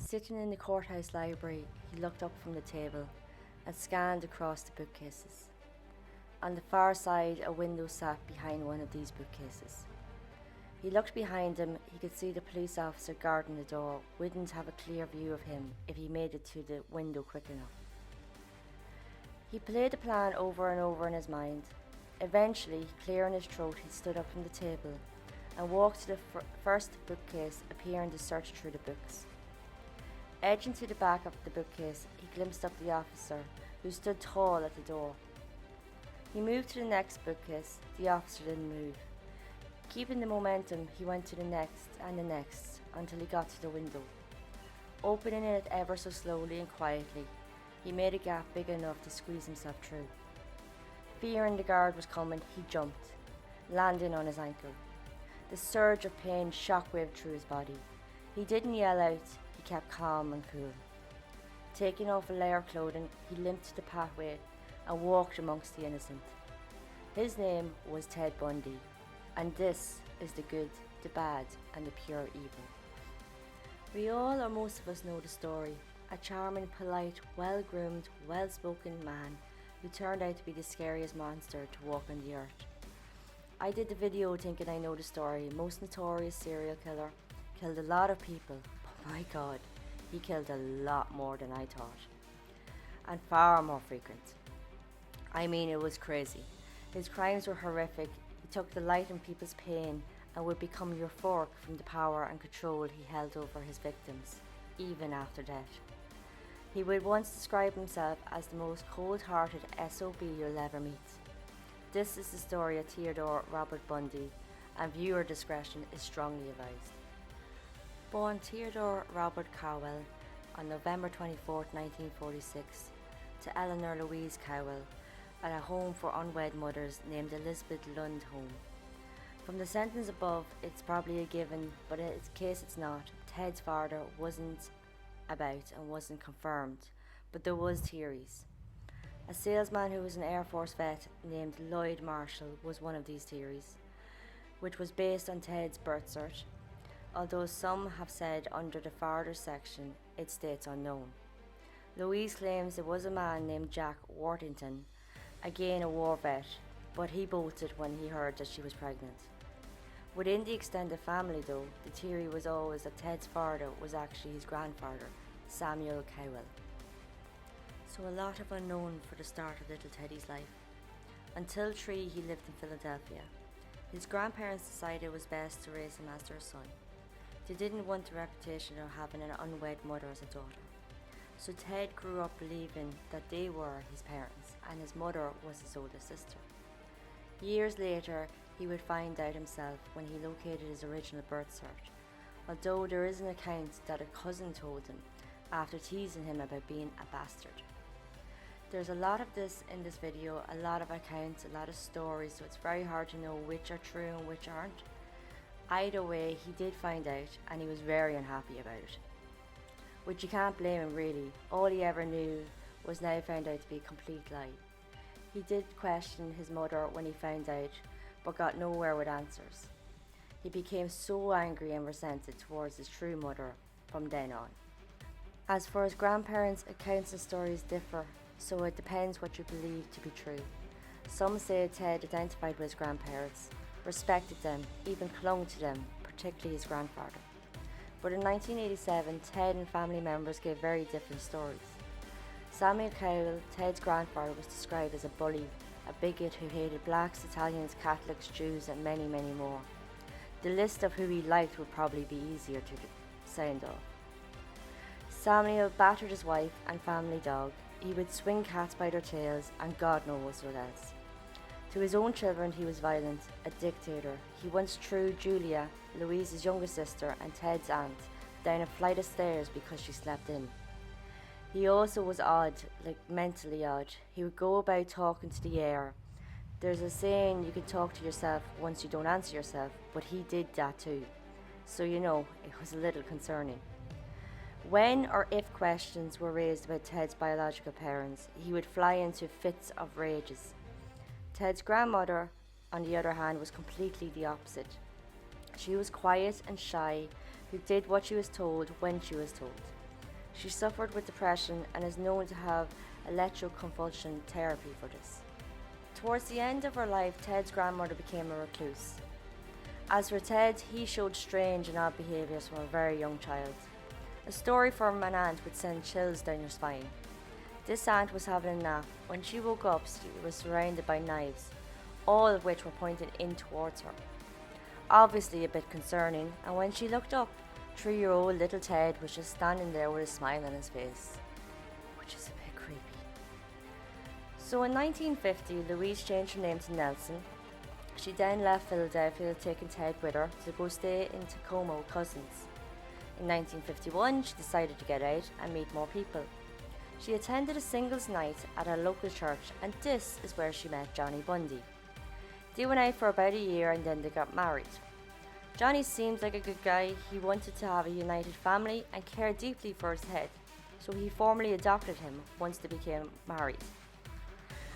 Sitting in the courthouse library, he looked up from the table and scanned across the bookcases. On the far side, a window sat behind one of these bookcases. He looked behind him. He could see the police officer guarding the door wouldn't have a clear view of him if he made it to the window quick enough. He played the plan over and over in his mind. Eventually, clearing his throat, he stood up from the table and walked to the first bookcase, appearing to search through the books. Edging to the back of the bookcase, he glimpsed up the officer, who stood tall at the door. He moved to the next bookcase. The officer didn't move. Keeping the momentum, he went to the next and the next until he got to the window. Opening it ever so slowly and quietly, he made a gap big enough to squeeze himself through. Fearing the guard was coming, he jumped, landing on his ankle. The surge of pain shockwaved through his body. He didn't yell out, he kept calm and cool. Taking off a layer of clothing, he limped to the pathway and walked amongst the innocent. His name was Ted Bundy, and this is the good, the bad, and the pure evil. We all, or most of us, know the story. A charming, polite, well-groomed, well-spoken man who turned out to be the scariest monster to walk on the earth. I did the video thinking I know the story. Most notorious serial killer, killed a lot of people, but my God, he killed a lot more than I thought. And far more frequent. I mean, it was crazy. His crimes were horrific. He took delight in people's pain and would become euphoric from the power and control he held over his victims, even after death. He would once describe himself as the most cold-hearted SOB you'll ever meet. This is the story of Theodore Robert Bundy, and viewer discretion is strongly advised. Born Theodore Robert Cowell on November 24, 1946, to Eleanor Louise Cowell, at a home for unwed mothers named Elizabeth Lund Home. From the sentence above, it's probably a given, but in case it's not, Ted's father wasn't about and wasn't confirmed, but there was theories. A salesman who was an Air Force vet named Lloyd Marshall was one of these theories, which was based on Ted's birth cert, although some have said under the father section it states unknown. Louise claims it was a man named Jack Worthington, again a war vet, but he bolted when he heard that she was pregnant. Within the extended family though, the theory was always that Ted's father was actually his grandfather, Samuel Cowell. So a lot of unknown for the start of little Teddy's life. Until 3, he lived in Philadelphia. His grandparents decided it was best to raise him as their son. They didn't want the reputation of having an unwed mother as a daughter. So Ted grew up believing that they were his parents and his mother was his older sister. Years later, he would find out himself when he located his original birth cert, although there is an account that a cousin told him after teasing him about being a bastard. There's a lot of this in this video, a lot of accounts, a lot of stories, so it's very hard to know which are true and which aren't. Either way, he did find out and he was very unhappy about it. Which you can't blame him really. All he ever knew was now found out to be a complete lie. He did question his mother when he found out, but got nowhere with answers. He became so angry and resented towards his true mother from then on. As for his grandparents, accounts and stories differ, so it depends what you believe to be true. Some say Ted identified with his grandparents, respected them, even clung to them, particularly his grandfather. But in 1987, Ted and family members gave very different stories. Samuel Cowell, Ted's grandfather, was described as a bully, a bigot who hated blacks, Italians, Catholics, Jews, and many, many more. The list of who he liked would probably be easier to sound off. Samuel battered his wife and family dog. He would swing cats by their tails, and God knows what else. To his own children, he was violent, a dictator. He once threw Julia, Louise's younger sister, and Ted's aunt, down a flight of stairs because she slept in. He also was odd, like mentally odd. He would go about talking to the air. There's a saying you can talk to yourself once you don't answer yourself, but he did that too. So it was a little concerning. When or if questions were raised about Ted's biological parents, he would fly into fits of rages. Ted's grandmother, on the other hand, was completely the opposite. She was quiet and shy, who did what she was told when she was told. She suffered with depression and is known to have electroconvulsion therapy for this. Towards the end of her life, Ted's grandmother became a recluse. As for Ted, he showed strange and odd behaviours from a very young child. A story from an aunt would send chills down your spine. This aunt was having a nap. When she woke up, she was surrounded by knives, all of which were pointed in towards her. Obviously a bit concerning, and when she looked up, 3-year-old little Ted was just standing there with a smile on his face, which is a bit creepy. So in 1950, Louise changed her name to Nelson. She then left Philadelphia, taking Ted with her to go stay in Tacoma with cousins. In 1951, she decided to get out and meet more people. She attended a singles night at a local church, and this is where she met Johnny Bundy. They went out for about a year and then they got married. Johnny seemed like a good guy. He wanted to have a united family and cared deeply for his Ted, so he formally adopted him once they became married.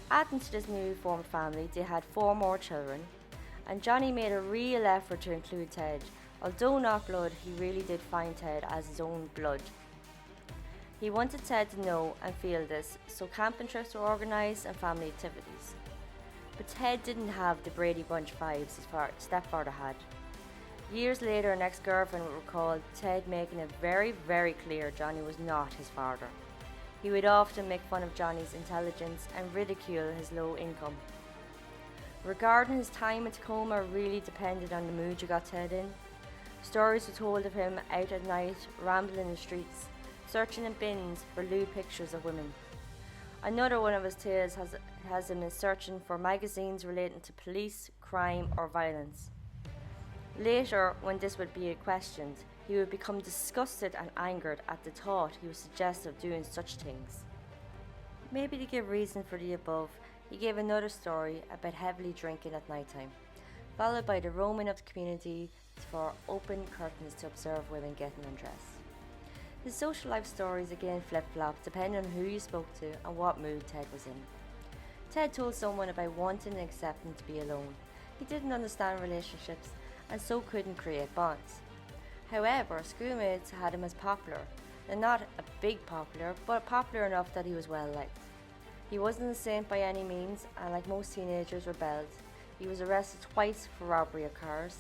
Adding to this new formed family, they had 4 more children, and Johnny made a real effort to include Ted. Although not blood, he really did find Ted as his own blood. He wanted Ted to know and feel this, so camping trips were organised and family activities. But Ted didn't have the Brady Bunch vibes his stepfather had. Years later, an ex-girlfriend would recall Ted making it very, very clear Johnny was not his father. He would often make fun of Johnny's intelligence and ridicule his low income. Regarding his time in Tacoma really depended on the mood you got Ted in. Stories were told of him out at night, rambling the streets, searching in bins for lewd pictures of women. Another one of his tales has him in searching for magazines relating to police, crime or violence. Later, when this would be questioned, he would become disgusted and angered at the thought he was suggested of doing such things. Maybe to give reason for the above, he gave another story about heavily drinking at night time, followed by the roaming of the community for open curtains to observe women getting undressed. His social life stories again flip-flopped depending on who you spoke to and what mood Ted was in. Ted told someone about wanting and accepting to be alone. He didn't understand relationships and so couldn't create bonds. However, schoolmates had him as popular, and not a big popular, but popular enough that he was well liked. He wasn't a saint by any means, and like most teenagers rebelled. He was arrested twice for robbery of cars.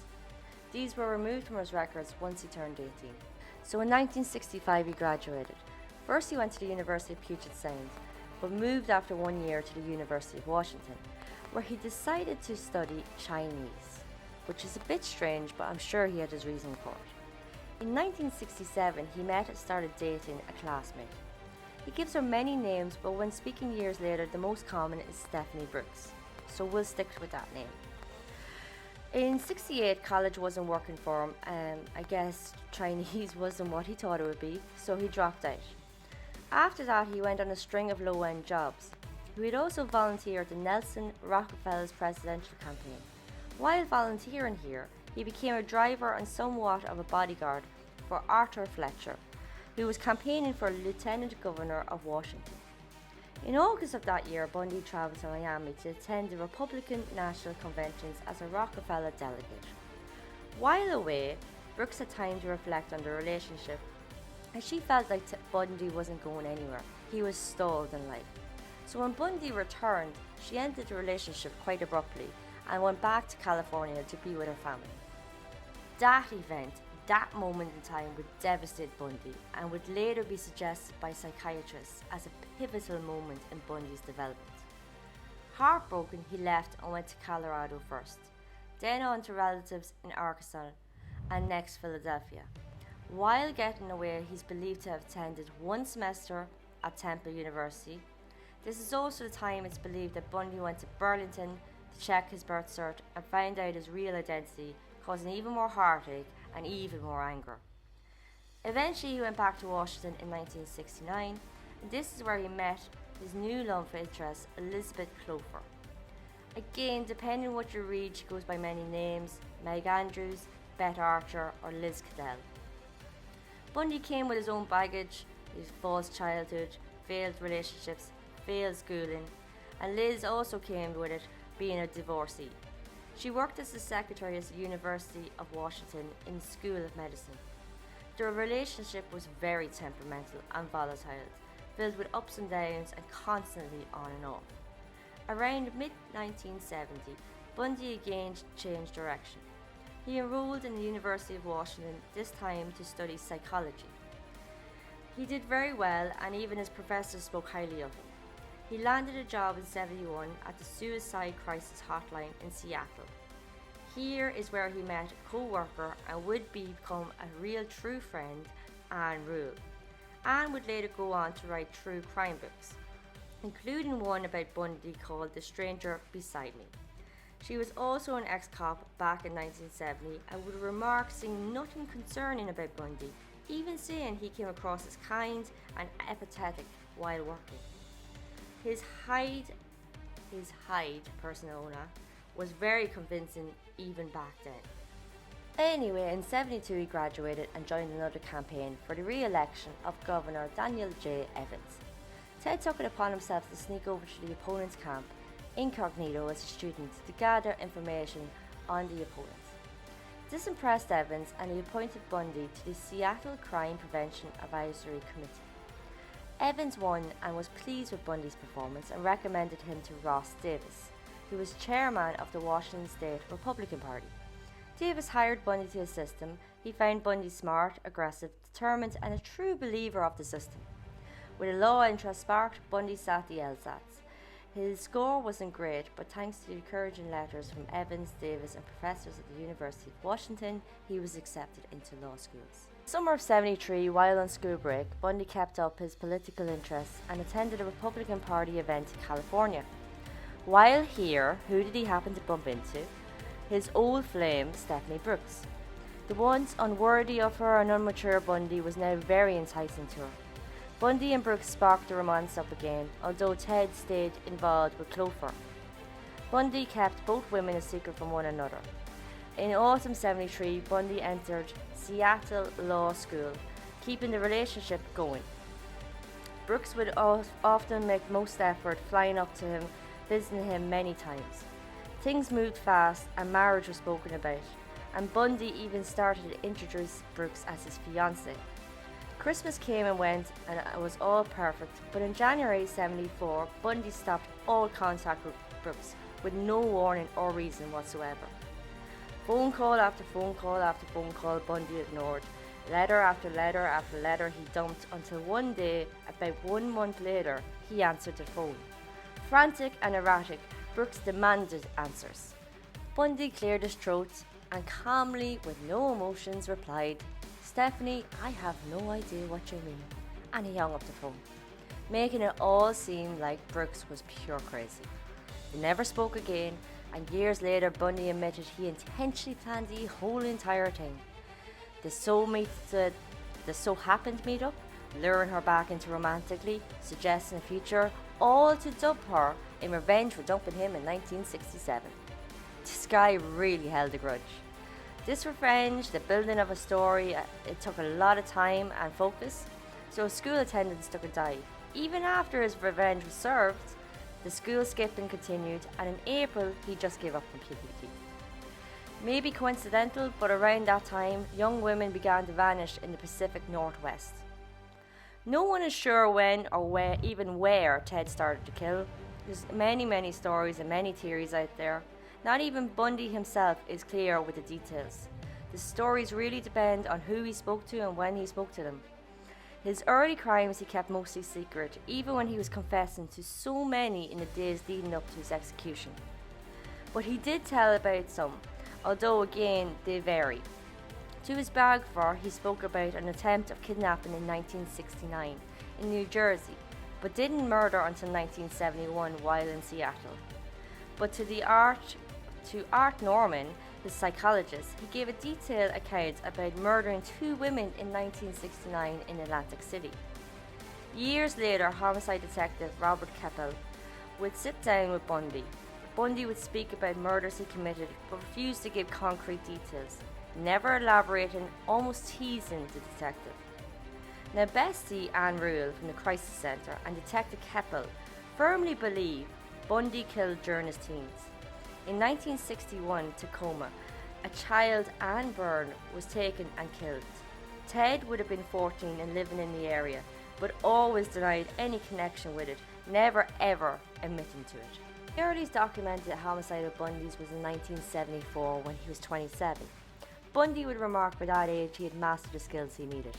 These were removed from his records once he turned 18. So in 1965 he graduated. First he went to the University of Puget Sound, but moved after 1 year to the University of Washington, where he decided to study Chinese, which is a bit strange, but I'm sure he had his reason for it. In 1967 he met and started dating a classmate. He gives her many names, but when speaking years later, the most common is Stephanie Brooks, so we'll stick with that name. In '68, college wasn't working for him, I guess Chinese wasn't what he thought it would be, so he dropped out. After that, he went on a string of low-end jobs. He would also volunteer at the Nelson Rockefeller's presidential campaign. While volunteering here, he became a driver and somewhat of a bodyguard for Arthur Fletcher, who was campaigning for Lieutenant Governor of Washington. In August of that year, Bundy travelled to Miami to attend the Republican National Conventions as a Rockefeller delegate. While away, Brooks had time to reflect on the relationship, as she felt like Bundy wasn't going anywhere. He was stalled in life. So when Bundy returned, she ended the relationship quite abruptly and went back to California to be with her family. That event, that moment in time, would devastate Bundy and would later be suggested by psychiatrists as a pivotal moment in Bundy's development. Heartbroken, he left and went to Colorado first, then on to relatives in Arkansas and next Philadelphia. While getting away, he's believed to have attended 1 semester at Temple University. This is also the time it's believed that Bundy went to Burlington to check his birth cert and find out his real identity, causing even more heartache and even more anger. Eventually he went back to Washington in 1969, and this is where he met his new love interest, Elizabeth Clover. Again, depending on what you read, she goes by many names: Meg Andrews, Beth Archer or Liz Cadell. Bundy came with his own baggage, his false childhood, failed relationships, failed schooling, and Liz also came with it, being a divorcee. She worked as the secretary at the University of Washington in the School of Medicine. Their relationship was very temperamental and volatile, filled with ups and downs and constantly on and off. Around mid-1970, Bundy again changed direction. He enrolled in the University of Washington, this time to study psychology. He did very well, and even his professors spoke highly of him. He landed a job in '71 at the Suicide Crisis Hotline in Seattle. Here is where he met a co-worker and would become a real true friend, Anne Rule. Anne would later go on to write true crime books, including one about Bundy called The Stranger Beside Me. She was also an ex-cop back in 1970 and would remark seeing nothing concerning about Bundy, even saying he came across as kind and empathetic while working. His Hyde persona was very convincing even back then. Anyway, in '72 he graduated and joined another campaign for the re-election of Governor Daniel J. Evans. Ted took it upon himself to sneak over to the opponent's camp incognito as a student to gather information on the opponents. This impressed Evans and he appointed Bundy to the Seattle Crime Prevention Advisory Committee. Evans won and was pleased with Bundy's performance and recommended him to Ross Davis, who was chairman of the Washington State Republican Party. Davis hired Bundy to assist him. He found Bundy smart, aggressive, determined and a true believer of the system. With a law interest sparked, Bundy sat the LSATs. His score wasn't great, but thanks to the encouraging letters from Evans, Davis and professors at the University of Washington, he was accepted into law schools. Summer of '73, while on school break, Bundy kept up his political interests and attended a Republican Party event in California. While here, who did he happen to bump into? His old flame, Stephanie Brooks. The once unworthy of her and unmature Bundy was now very enticing to her. Bundy and Brooks sparked the romance up again, although Ted stayed involved with Clover. Bundy kept both women a secret from one another. In autumn '73, Bundy entered Seattle Law School, keeping the relationship going. Brooks would often make most effort, flying up to him, visiting him many times. Things moved fast and marriage was spoken about, and Bundy even started to introduce Brooks as his fiancée. Christmas came and went and it was all perfect, but in January '74, Bundy stopped all contact with Brooks with no warning or reason whatsoever. Phone call after phone call after phone call Bundy ignored. Letter after letter after letter he dumped until one day, about 1 month later, he answered the phone. Frantic and erratic, Brooks demanded answers. Bundy cleared his throat and calmly, with no emotions, replied, "Stephanie, I have no idea what you mean," and he hung up the phone, making it all seem like Brooks was pure crazy. They never spoke again, and years later Bundy admitted he intentionally planned the whole entire thing. The so happened meet up, luring her back into romantically, suggesting a future, all to dub her in revenge for dumping him in 1967. This guy really held a grudge. This revenge, the building of a story, it took a lot of time and focus, so his school attendance took a dive. Even after his revenge was served, the school skipping continued, and in April he just gave up completely. Maybe coincidental, but around that time, young women began to vanish in the Pacific Northwest. No one is sure when or where Ted started to kill. There's many stories and many theories out there. Not even Bundy himself is clear with the details. The stories really depend on who he spoke to and when he spoke to them. His early crimes he kept mostly secret, even when he was confessing to so many in the days leading up to his execution. But he did tell about some, although again they vary. To his biographer, he spoke about an attempt of kidnapping in 1969 in New Jersey, but didn't murder until 1971 while in Seattle. But to Art Norman, his psychologist, he gave a detailed account about murdering 2 women in 1969 in Atlantic City. Years later, homicide detective Robert Campbell would sit down with Bundy. Bundy would speak about murders he committed but refused to give concrete details, never elaborating, almost teasing the detective. Now, Bestie Ann Rule from the Crisis Centre and Detective Campbell firmly believe Bundy killed during his teens. In 1961, Tacoma, a child, Ann Byrne, was taken and killed. Ted would have been 14 and living in the area, but always denied any connection with it, never ever admitting to it. The earliest documented homicide of Bundy's was in 1974 when he was 27. Bundy would remark by that age he had mastered the skills he needed.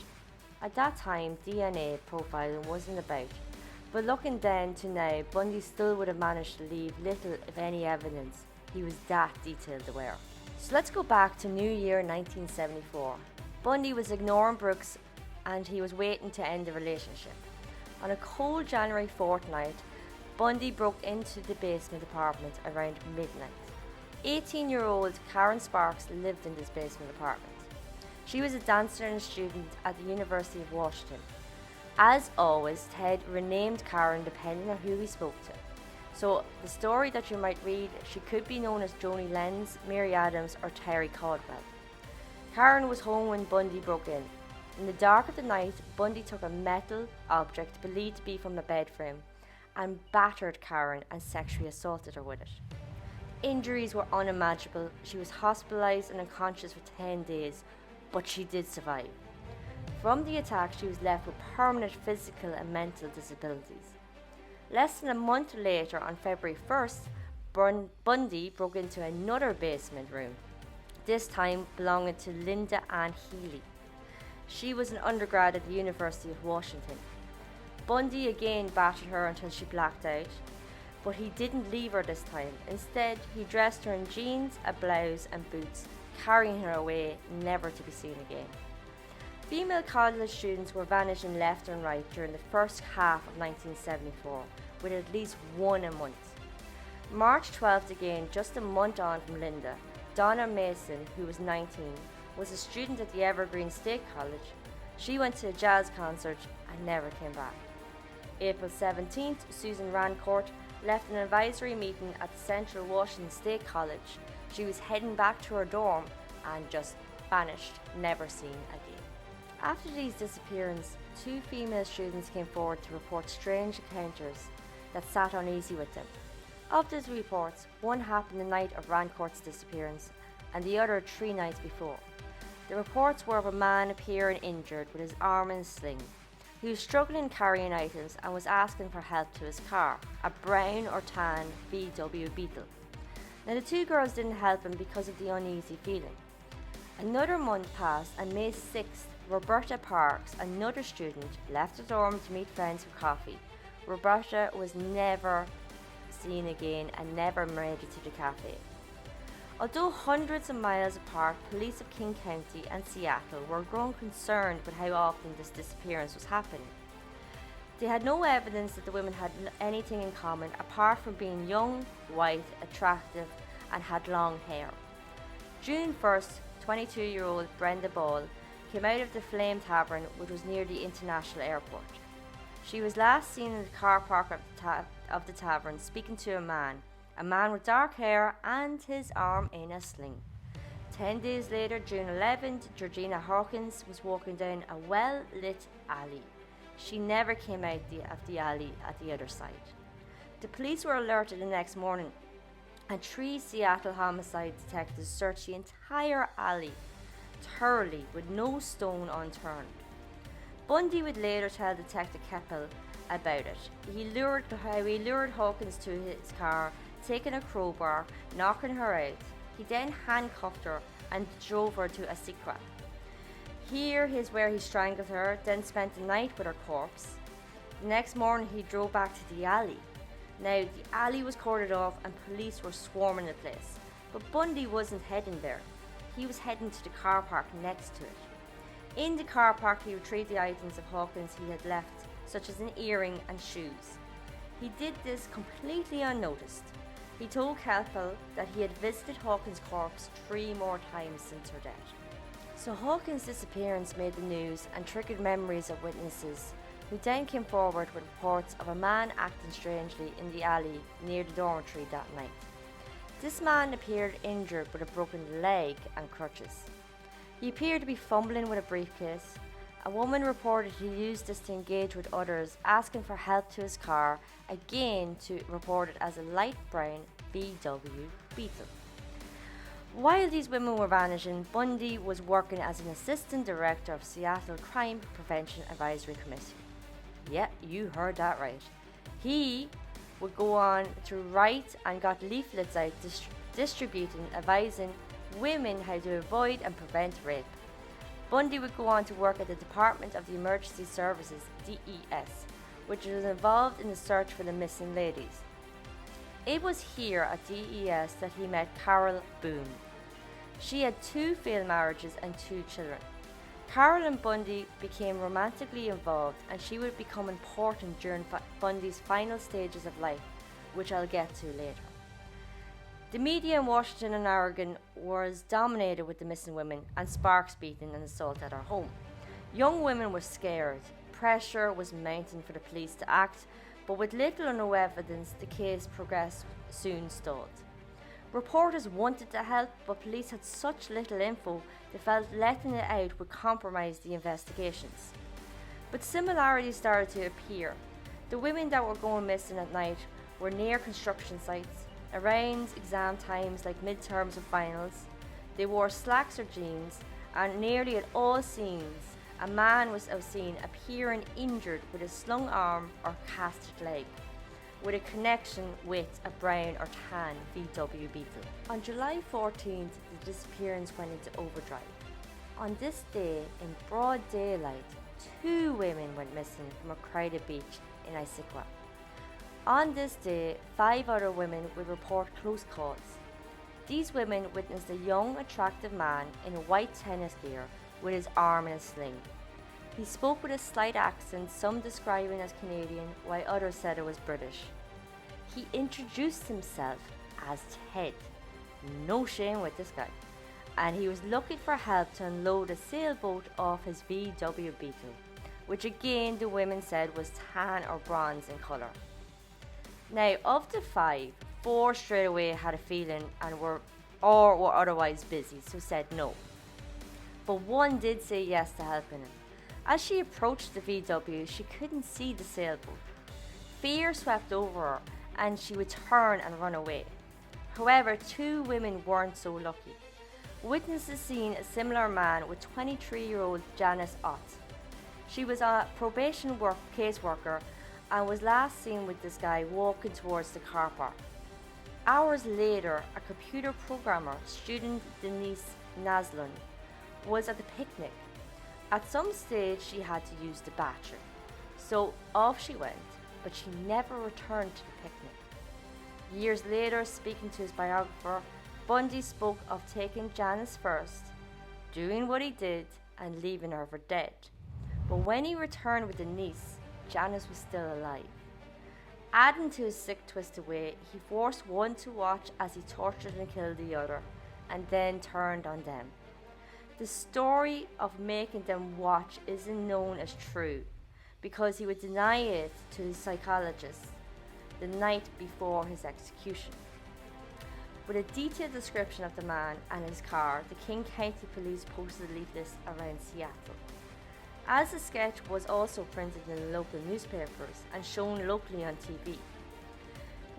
At that time, DNA profiling wasn't about, but looking then to now, Bundy still would have managed to leave little, if any, evidence. He was that detailed aware. So let's go back to New Year 1974. Bundy was ignoring Brooks and he was waiting to end the relationship. On a cold January fortnight, Bundy broke into the basement apartment around midnight. 18-year-old Karen Sparks lived in this basement apartment. She was a dancer and a student at the University of Washington. As always, Ted renamed Karen depending on who he spoke to. So the story that you might read, she could be known as Joni Lenz, Mary Adams or Terry Caldwell. Karen was home when Bundy broke in. In the dark of the night, Bundy took a metal object believed to be from the bed frame and battered Karen and sexually assaulted her with it. Injuries were unimaginable. She was hospitalized and unconscious for 10 days, but she did survive. From the attack, she was left with permanent physical and mental disabilities. Less than a month later, on February 1st, Bundy broke into another basement room, this time belonging to Linda Ann Healy. She was an undergrad at the University of Washington. Bundy again battered her until she blacked out, but he didn't leave her this time. Instead, he dressed her in jeans, a blouse and boots, carrying her away, never to be seen again. Female college students were vanishing left and right during the first half of 1974, with at least one a month. March 12th again, just a month on from Linda, Donna Mason, who was 19, was a student at the Evergreen State College. She went to a jazz concert and never came back. April 17th, Susan Rancourt left an advisory meeting at the Central Washington State College. She was heading back to her dorm and just vanished, never seen again. After these disappearances, 2 female students came forward to report strange encounters that sat uneasy with them. Of these reports, one happened the night of Rancourt's disappearance and the other 3 nights before. The reports were of a man appearing injured with his arm in a sling. He was struggling carrying items and was asking for help to his car, a brown or tan VW Beetle. Now the 2 girls didn't help him because of the uneasy feeling. Another month passed and May 6th, Roberta Parks, another student, left the dorm to meet friends for coffee. Roberta was never seen again and never made it to the cafe. Although hundreds of miles apart, police of King County and Seattle were growing concerned with how often this disappearance was happening. They had no evidence that the women had anything in common apart from being young, white, attractive and had long hair. June 1st, 22-year-old Brenda Ball came out of the Flame Tavern, which was near the international airport. She was last seen in the car park of the tavern speaking to a man with dark hair and his arm in a sling. 10 days later, June 11th, Georgina Hawkins was walking down a well-lit alley. She never came out of the alley at the other side. The police were alerted the next morning, and 3 Seattle homicide detectives searched the entire alley thoroughly with no stone unturned. Bundy would later tell Detective Campbell about it. He lured Hawkins to his car, taking a crowbar, knocking her out. He then handcuffed her and drove her to a Sikra. Here is where he strangled her, then spent the night with her corpse. The next morning he drove back to the alley. Now the alley was cordoned off and police were swarming the place, but Bundy wasn't heading there. He was heading to the car park next to it. In the car park he retrieved the items of Hawkins he had left, such as an earring and shoes. He did this completely unnoticed. He told Campbell that he had visited Hawkins' corpse 3 more times since her death. So Hawkins' disappearance made the news and triggered memories of witnesses, who then came forward with reports of a man acting strangely in the alley near the dormitory that night. This man appeared injured with a broken leg and crutches. He appeared to be fumbling with a briefcase. A woman reported he used this to engage with others, asking for help to his car, again reported as a light brown VW Beetle. While these women were vanishing, Bundy was working as an assistant director of Seattle Crime Prevention Advisory Committee. Yeah, you heard that right. He would go on to write and got leaflets out distributing, advising women how to avoid and prevent rape. Bundy would go on to work at the Department of the Emergency Services, DES, which was involved in the search for the missing ladies. It was here at DES that he met Carol Boone. She had 2 failed marriages and 2 children. Carol and Bundy became romantically involved, and she would become important during Bundy's final stages of life, which I'll get to later. The media in Washington and Oregon was dominated with the missing women and Sparks beaten and assault at her home. Young women were scared. Pressure was mounting for the police to act, but with little or no evidence, the case progressed soon stalled. Reporters wanted to help, but police had such little info they felt letting it out would compromise the investigations. But similarities started to appear. The women that were going missing at night were near construction sites, around exam times like midterms or finals. They wore slacks or jeans, and nearly at all scenes, a man was seen appearing injured with a slung arm or casted leg, with a connection with a brown or tan VW Beetle. On July 14th, the disappearance went into overdrive. On this day, in broad daylight, 2 women went missing from a crowded beach in Issaquah. On this day, 5 other women would report close calls. These women witnessed a young, attractive man in white tennis gear with his arm in a sling. He spoke with a slight accent, some describing as Canadian, while others said it was British. He introduced himself as Ted. No shame with this guy. And he was looking for help to unload a sailboat off his VW Beetle, which again the women said was tan or bronze in colour. Now, of the 5, 4 straight away had a feeling and were otherwise busy, so said no. But one did say yes to helping him. As she approached the VW, she couldn't see the sailboat. Fear swept over her, and she would turn and run away. However, 2 women weren't so lucky. Witnesses seen a similar man with 23-year-old Janice Ott. She was a probation caseworker and was last seen with this guy walking towards the car park. Hours later, a computer programmer, student Denise Naslund, was at the picnic. At some stage she had to use the bathroom, so off she went, but she never returned to the picnic. Years later, speaking to his biographer, Bundy spoke of taking Janice first, doing what he did, and leaving her for dead. But when he returned with Denise, Janice was still alive. Adding to his sick, twisted way, he forced one to watch as he tortured and killed the other, and then turned on them. The story of making them watch isn't known as true, because he would deny it to his psychologist the night before his execution. With a detailed description of the man and his car, the King County Police posted leaflets around Seattle. As the sketch was also printed in the local newspapers and shown locally on TV.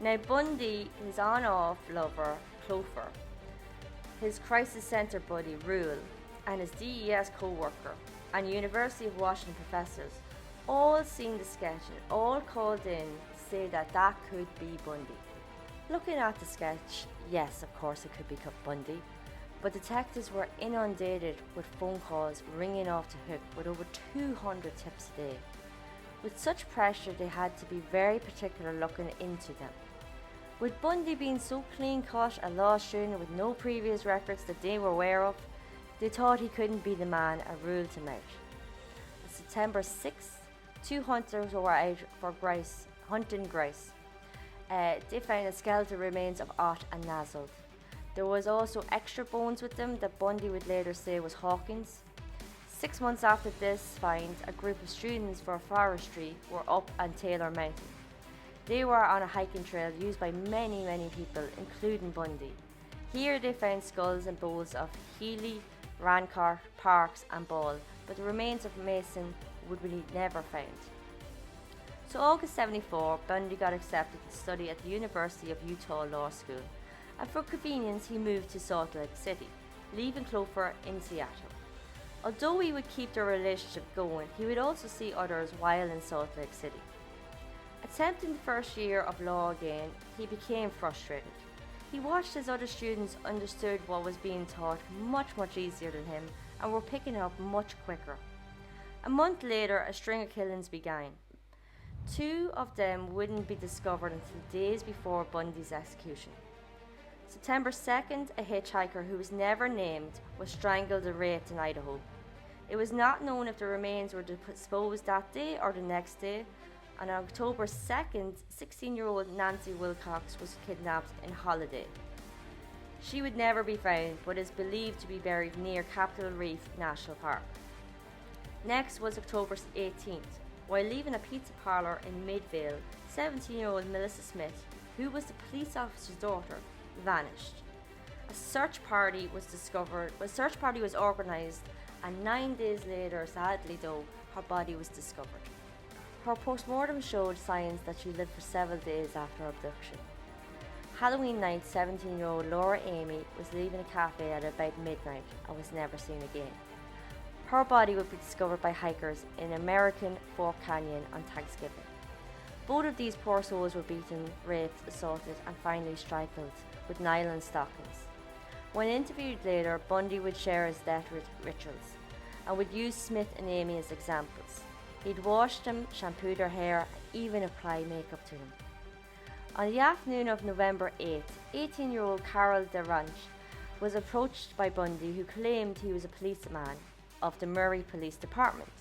Now Bundy, his on-off lover, Clover, his crisis centre buddy, Rule, and his DES co-worker and University of Washington professors all seen the sketch and all called in to say that that could be Bundy. Looking at the sketch, yes, of course it could be Bundy, but detectives were inundated with phone calls ringing off the hook with over 200 tips a day. With such pressure, they had to be very particular looking into them. With Bundy being so clean-cut, a law student with no previous records that they were aware of, they thought he couldn't be the man and ruled him out. On September 6th, 2 hunters were out for hunting grouse. They found the skeletal remains of Ott and Naslund. There was also extra bones with them that Bundy would later say was Hawkins. 6 months after this find, a group of students for forestry were up on Taylor Mountain. They were on a hiking trail used by many people, including Bundy. Here they found skulls and bones of Healy, Rancart, Parks and Ball, but the remains of Mason would be never found. So August 74, Bundy got accepted to study at the University of Utah Law School, and for convenience he moved to Salt Lake City, leaving Clover in Seattle. Although he would keep their relationship going, he would also see others while in Salt Lake City. Attempting the first year of law again, he became frustrated. He watched as other students understood what was being taught much easier than him and were picking up much quicker. A month later, a string of killings began. 2 of them wouldn't be discovered until days before Bundy's execution. September 2nd, a hitchhiker who was never named was strangled and raped in Idaho. It was not known if the remains were disposed that day or the next day. On October 2nd, 16-year-old Nancy Wilcox was kidnapped in Holiday. She would never be found, but is believed to be buried near Capitol Reef National Park. Next was October 18th. While leaving a pizza parlor in Midvale, 17-year-old Melissa Smith, who was the police officer's daughter, vanished. A search party was organised, and 9 days later, sadly though, her body was discovered. Her postmortem showed signs that she lived for several days after her abduction. Halloween night, 17-year-old Laura Amy was leaving a cafe at about midnight and was never seen again. Her body would be discovered by hikers in American Fork Canyon on Thanksgiving. Both of these poor souls were beaten, raped, assaulted, and finally strangled with nylon stockings. When interviewed later, Bundy would share his death rituals and would use Smith and Amy as examples. He'd wash them, shampoo their hair, and even apply makeup to them. On the afternoon of November 8th, 18-year-old Carol DeRanch was approached by Bundy, who claimed he was a policeman of the Murray Police Department.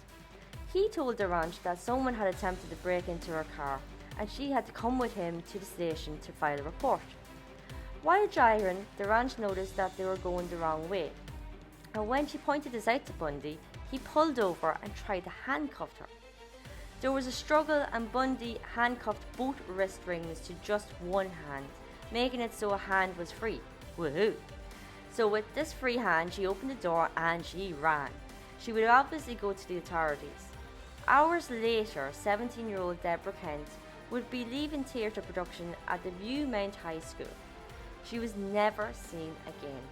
He told DeRanch that someone had attempted to break into her car and she had to come with him to the station to file a report. While driving, DeRanch noticed that they were going the wrong way, and when she pointed this out to Bundy, he pulled over and tried to handcuff her. There was a struggle and Bundy handcuffed both wrist rings to just one hand, making it so a hand was free. Woohoo! So with this free hand, she opened the door and she ran. She would obviously go to the authorities. Hours later, 17-year-old Deborah Kent would be leaving theatre production at the Viewmount High School. She was never seen again.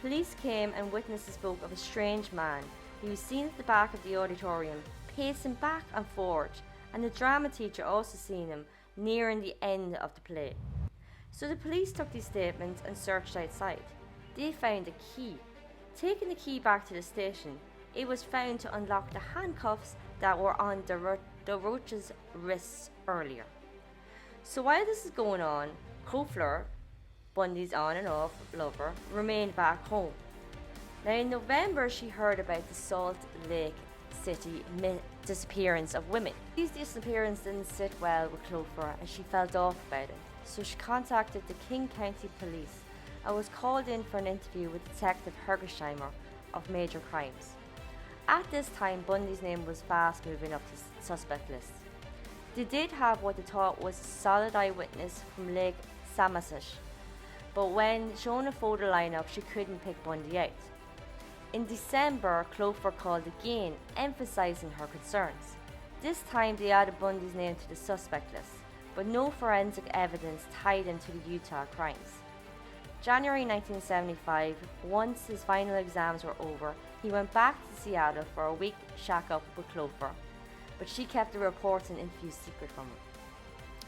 Police came and witnesses spoke of a strange man. He was seen at the back of the auditorium, pacing back and forth, and the drama teacher also seen him nearing the end of the play. So the police took these statements and searched outside. They found a key. Taking the key back to the station, it was found to unlock the handcuffs that were on the Roach's wrists earlier. So while this is going on, Clover, Bundy's on and off lover, remained back home. Now in November, she heard about the Salt Lake City disappearance of women. These disappearances didn't sit well with Clover and she felt off about it. So she contacted the King County Police and was called in for an interview with Detective Hergesheimer of Major Crimes. At this time, Bundy's name was fast moving up the suspect list. They did have what they thought was a solid eyewitness from Lake Sammamish, but when shown a photo lineup, she couldn't pick Bundy out. In December, Clover called again, emphasizing her concerns. This time they added Bundy's name to the suspect list, but no forensic evidence tied him to the Utah crimes. January 1975, once his final exams were over, he went back to Seattle for a week shack up with Clover, but she kept the reports and interviews secret from him.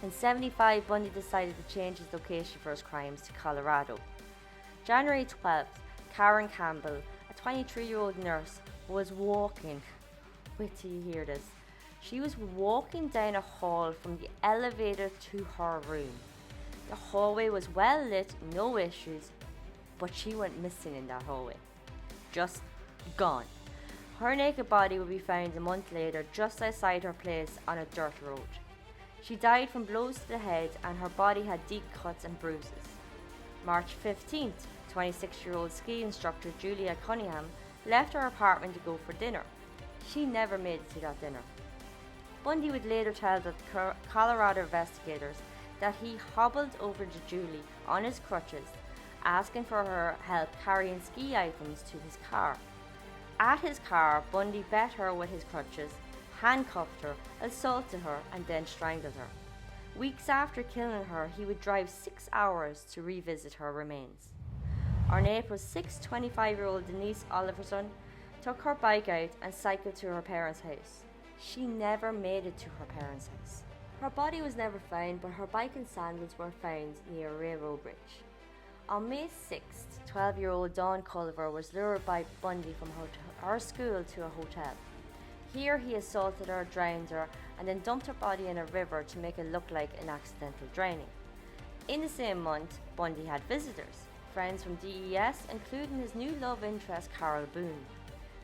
In 75, Bundy decided to change his location for his crimes to Colorado. January 12th, Karen Campbell, a 23-year-old nurse, was walking. Wait till you hear this. She was walking down a hall from the elevator to her room. The hallway was well lit, no issues, but she went missing in that hallway. Just gone. Her naked body would be found a month later just outside her place on a dirt road. She died from blows to the head and her body had deep cuts and bruises. March 15th, 26-year-old ski instructor Julia Cunningham left her apartment to go for dinner. She never made it to that dinner. Bundy would later tell the Colorado investigators that he hobbled over to Julie on his crutches, asking for her help carrying ski items to his car. At his car, Bundy beat her with his crutches, handcuffed her, assaulted her, and then strangled her. Weeks after killing her, he would drive 6 hours to revisit her remains. On April 6, 25-year-old Janice Ott took her bike out and cycled to her parents' house. She never made it to her parents' house. Her body was never found, but her bike and sandals were found near a railroad bridge. On May 6th, 12-year-old Dawn Culver was lured by Bundy from her school to a hotel. Here he assaulted her, drowned her, and then dumped her body in a river to make it look like an accidental drowning. In the same month, Bundy had visitors, friends from DES, including his new love interest Carol Boone.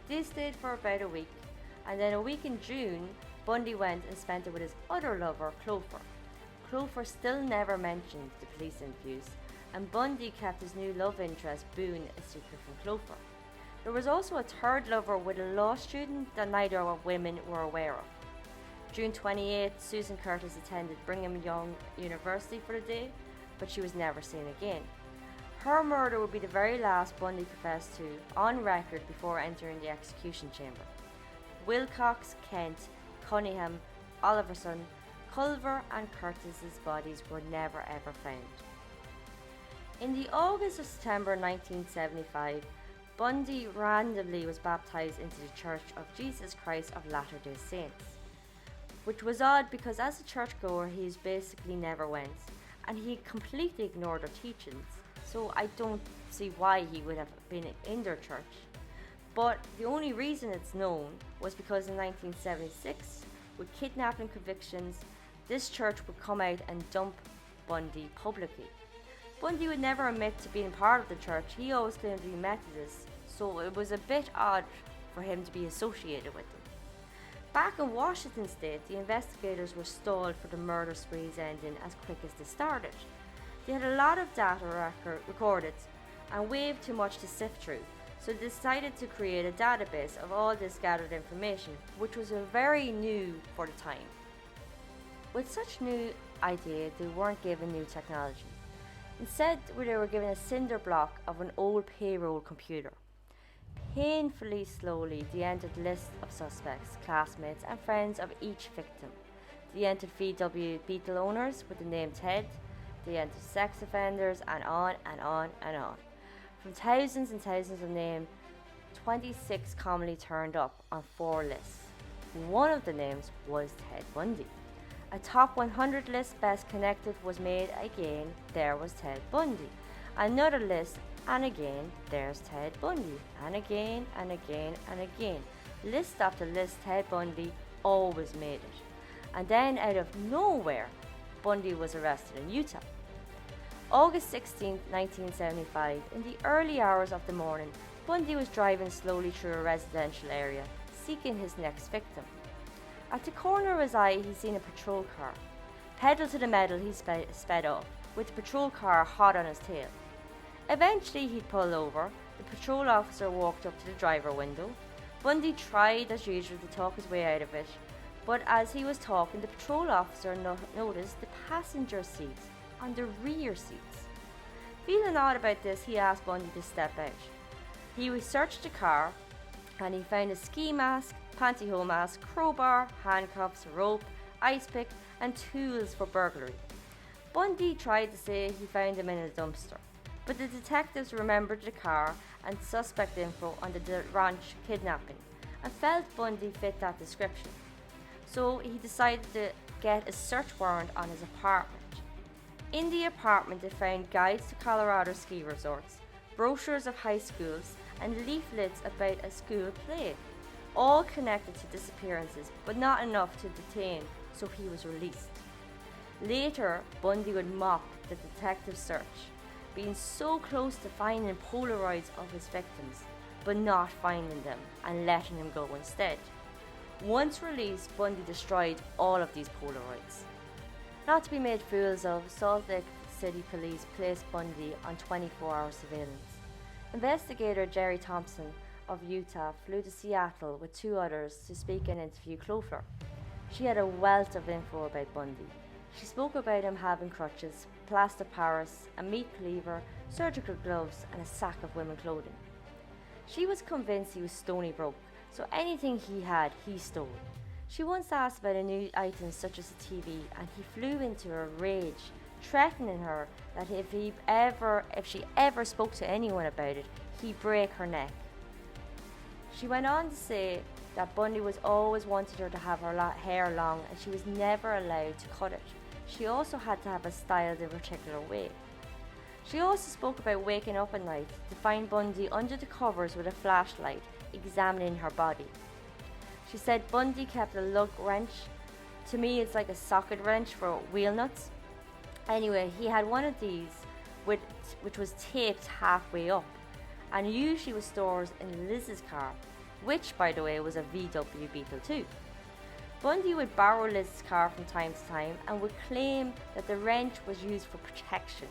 They stayed for about a week, and then a week in June, Bundy went and spent it with his other lover, Clover. Clover still never mentioned the police interviews, and Bundy kept his new love interest, Boone, a secret from Clover. There was also a third lover with a law student that neither of women were aware of. June 28th, Susan Curtis attended Brigham Young University for the day, but she was never seen again. Her murder would be the very last Bundy confessed to on record before entering the execution chamber. Wilcox, Kent, Cunningham, Oliverson, Culver and Curtis's bodies were never ever found. In the August of September 1975, Bundy randomly was baptized into the Church of Jesus Christ of Latter-day Saints, which was odd because as a churchgoer he basically never went, and he completely ignored their teachings, so I don't see why he would have been in their church. But the only reason it's known was because in 1976, with kidnapping convictions, this church would come out and dump Bundy publicly. Bundy would never admit to being part of the church. He always claimed to be Methodist, so it was a bit odd for him to be associated with them. Back in Washington State, the investigators were stalled for the murder spree's ending as quick as they started. They had a lot of data recorded and way too much to sift through, so they decided to create a database of all this gathered information, which was very new for the time. With such new idea, they weren't given new technology. Instead, they were given a cinder block of an old payroll computer. Painfully slowly, they entered lists of suspects, classmates and friends of each victim. They entered VW Beetle owners with the name Ted. They entered sex offenders and on and on and on. From thousands and thousands of names, 26 commonly turned up on 4 lists. One of the names was Ted Bundy. A top 100 list best connected was made again, there was Ted Bundy. Another list, and again, there's Ted Bundy. And again, and again, and again. List after list, Ted Bundy always made it. And then out of nowhere, Bundy was arrested in Utah. August 16, 1975, in the early hours of the morning, Bundy was driving slowly through a residential area, seeking his next victim. At the corner of his eye, he seen a patrol car. Pedal to the metal, he sped off, with the patrol car hot on his tail. Eventually, he'd pull over. The patrol officer walked up to the driver window. Bundy tried, as usual, to talk his way out of it, but as he was talking, the patrol officer noticed the passenger seats on the rear seats. Feeling odd about this, he asked Bundy to step out. He researched the car, and he found a ski mask, pantyhose mask, crowbar, handcuffs, rope, ice pick, and tools for burglary. Bundy tried to say he found them in a dumpster, but the detectives remembered the car and suspect info on the ranch kidnapping and felt Bundy fit that description. So he decided to get a search warrant on his apartment. In the apartment, they found guides to Colorado ski resorts, brochures of high schools, and leaflets about a school play, all connected to disappearances, but not enough to detain, so he was released. Later, Bundy would mock the detective's search, being so close to finding Polaroids of his victims, but not finding them and letting him go instead. Once released, Bundy destroyed all of these Polaroids. Not to be made fools of, Salt Lake City Police placed Bundy on 24-hour surveillance. Investigator Jerry Thompson of Utah flew to Seattle with 2 others to speak and interview Clover. She had a wealth of info about Bundy. She spoke about him having crutches, plaster Paris, a meat cleaver, surgical gloves, and a sack of women's clothing. She was convinced he was stony broke, so anything he had, he stole. She once asked about a new item such as a TV, and he flew into a rage, threatening her that if she ever spoke to anyone about it, he'd break her neck. She went on to say that Bundy was always wanted her to have her hair long, and she was never allowed to cut it. She also had to have it styled in a particular way. She also spoke about waking up at night to find Bundy under the covers with a flashlight, examining her body. She said Bundy kept a lug wrench. To me, it's like a socket wrench for wheel nuts. Anyway, he had one of these which was taped halfway up, and usually was stored in Liz's car, which, by the way, was a VW Beetle too. Bundy would borrow Liz's car from time to time and would claim that the wrench was used for protection.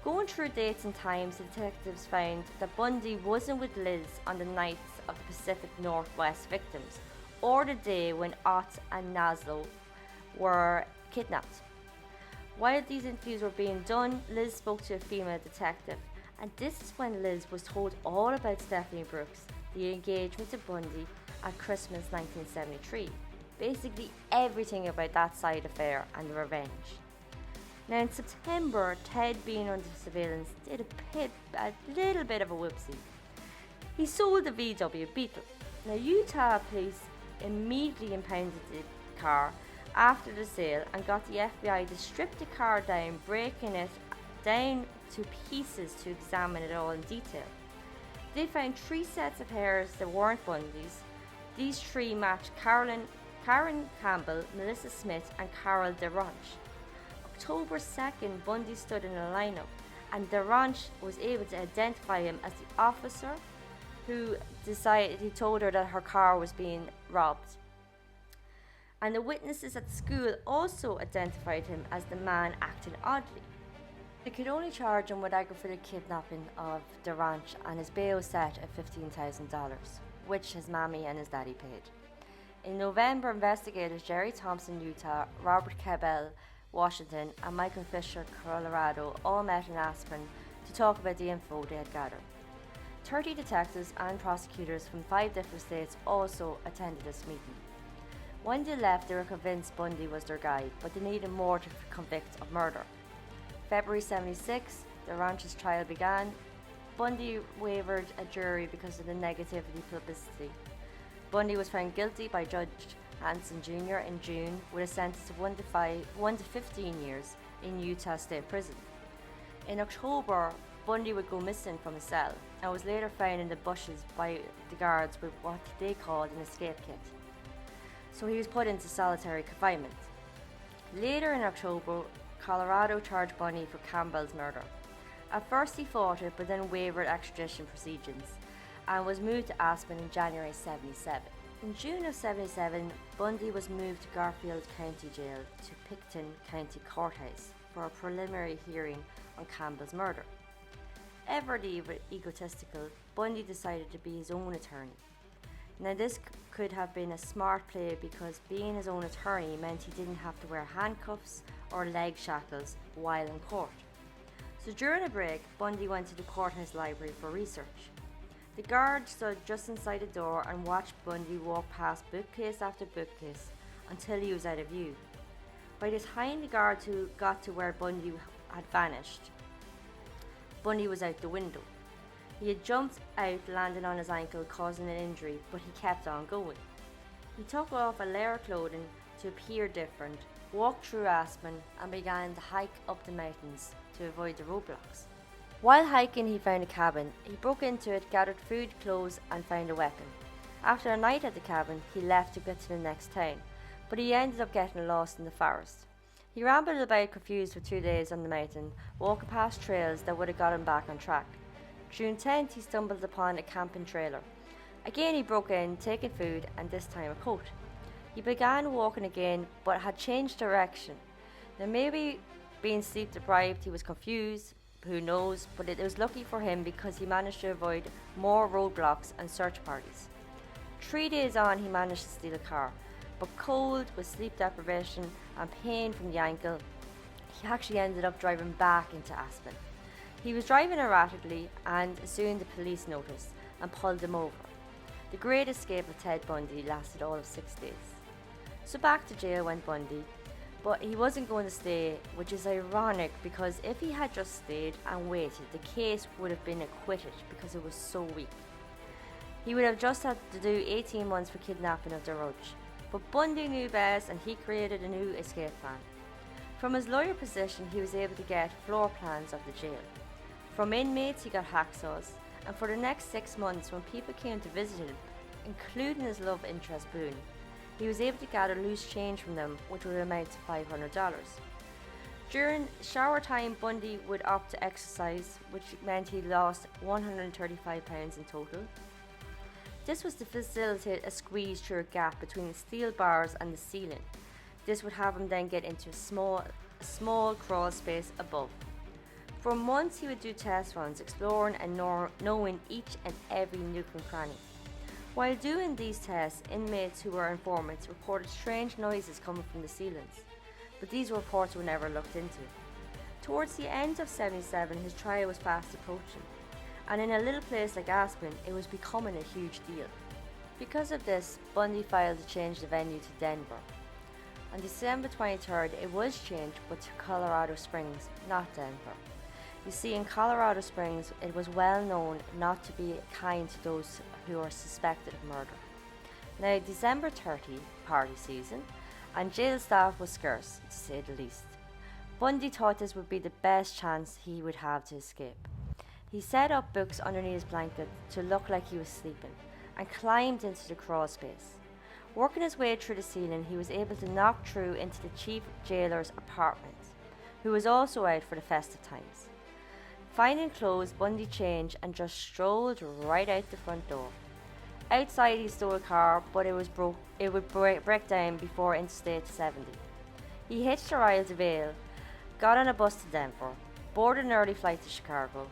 Going through dates and times, the detectives found that Bundy wasn't with Liz on the nights of the Pacific Northwest victims, or the day when Ott and Naslo were kidnapped. While these interviews were being done, Liz spoke to a female detective, and this is when Liz was told all about Stephanie Brooks, the engagement to Bundy at Christmas 1973. Basically everything about that side affair and the revenge. Now in September, Ted, being under surveillance, did a little bit of a whoopsie. He sold the VW Beetle. Now Utah police immediately impounded the car after the sale and got the FBI to strip the car down, breaking it down to pieces to examine it all in detail. They found 3 sets of hairs that weren't Bundy's. These 3 matched Karen Campbell, Melissa Smith and Carol DeRonch. October 2nd, Bundy stood in a lineup, and DeRonch was able to identify him as the officer who told her that her car was being robbed. And the witnesses at school also identified him as the man acting oddly. They could only charge him with aggravated kidnapping of DeRonch, and his bail was set at $15,000, which his mammy and his daddy paid. In November, investigators Jerry Thompson, Utah, Robert Campbell, Washington, and Michael Fisher, Colorado, all met in Aspen to talk about the info they had gathered. 30 detectives and prosecutors from 5 different states also attended this meeting. When they left, they were convinced Bundy was their guy, but they needed more to convict of murder. February 76, DeRonch's trial began. Bundy wavered a jury because of the negativity publicity. Bundy was found guilty by Judge Hanson Jr. in June with a sentence of 1 to 15 years in Utah State Prison. In October, Bundy would go missing from his cell and was later found in the bushes by the guards with what they called an escape kit. So he was put into solitary confinement. Later in October, Colorado charged Bundy for Campbell's murder. At first he fought it, but then waived extradition proceedings and was moved to Aspen in January 77. In June of 77, Bundy was moved to Garfield County Jail to Picton County Courthouse for a preliminary hearing on Campbell's murder. Ever egotistical, Bundy decided to be his own attorney. Now this could have been a smart play because being his own attorney meant he didn't have to wear handcuffs or leg shackles while in court. So during a break, Bundy went to the courthouse library for research. The guard stood just inside the door and watched Bundy walk past bookcase after bookcase until he was out of view. By the time the guard got to where Bundy had vanished, Bundy was out the window. He had jumped out, landing on his ankle, causing an injury, but he kept on going. He took off a layer of clothing to appear different, walked through Aspen, and began to hike up the mountains to avoid the roadblocks. While hiking, he found a cabin. He broke into it, gathered food, clothes, and found a weapon. After a night at the cabin, he left to get to the next town, but he ended up getting lost in the forest. He rambled about confused for 2 days on the mountain, walking past trails that would have got him back on track. June 10th, he stumbled upon a camping trailer. Again he broke in, taking food, and this time a coat. He began walking again, but had changed direction. Now maybe being sleep deprived, he was confused, who knows, but it was lucky for him because he managed to avoid more roadblocks and search parties. 3 days on, he managed to steal a car, but cold, with sleep deprivation and pain from the ankle, he actually ended up driving back into Aspen. He was driving erratically, and soon the police noticed and pulled him over. The great escape of Ted Bundy lasted all of 6 days. So back to jail went Bundy, but he wasn't going to stay, which is ironic because if he had just stayed and waited, the case would have been acquitted because it was so weak. He would have just had to do 18 months for kidnapping of the Rudge. But Bundy knew best and he created a new escape plan. From his lawyer position, he was able to get floor plans of the jail. From inmates, he got hacksaws, and for the next 6 months, when people came to visit him, including his love interest Boone, he was able to gather loose change from them, which would amount to $500. During shower time, Bundy would opt to exercise, which meant he lost 135 pounds in total. This was to facilitate a squeeze through a gap between the steel bars and the ceiling. This would have him then get into a small crawl space above. For months he would do test runs, exploring and knowing each and every nook and cranny. While doing these tests, inmates who were informants reported strange noises coming from the ceilings, but these reports were never looked into. Towards the end of '77, his trial was fast approaching, and in a little place like Aspen, it was becoming a huge deal. Because of this, Bundy filed to change the venue to Denver. On December 23rd, it was changed, but to Colorado Springs, not Denver. You see, in Colorado Springs, it was well known not to be kind to those who are suspected of murder. Now, December 30, party season, and jail staff was scarce, to say the least. Bundy thought this would be the best chance he would have to escape. He set up books underneath his blanket to look like he was sleeping, and climbed into the crawl space. Working his way through the ceiling, he was able to knock through into the chief jailer's apartment, who was also out for the festive times. Finding clothes, Bundy changed and just strolled right out the front door. Outside, he stole a car, but it would break down before Interstate 70. He hitched a ride to Vail, got on a bus to Denver, boarded an early flight to Chicago.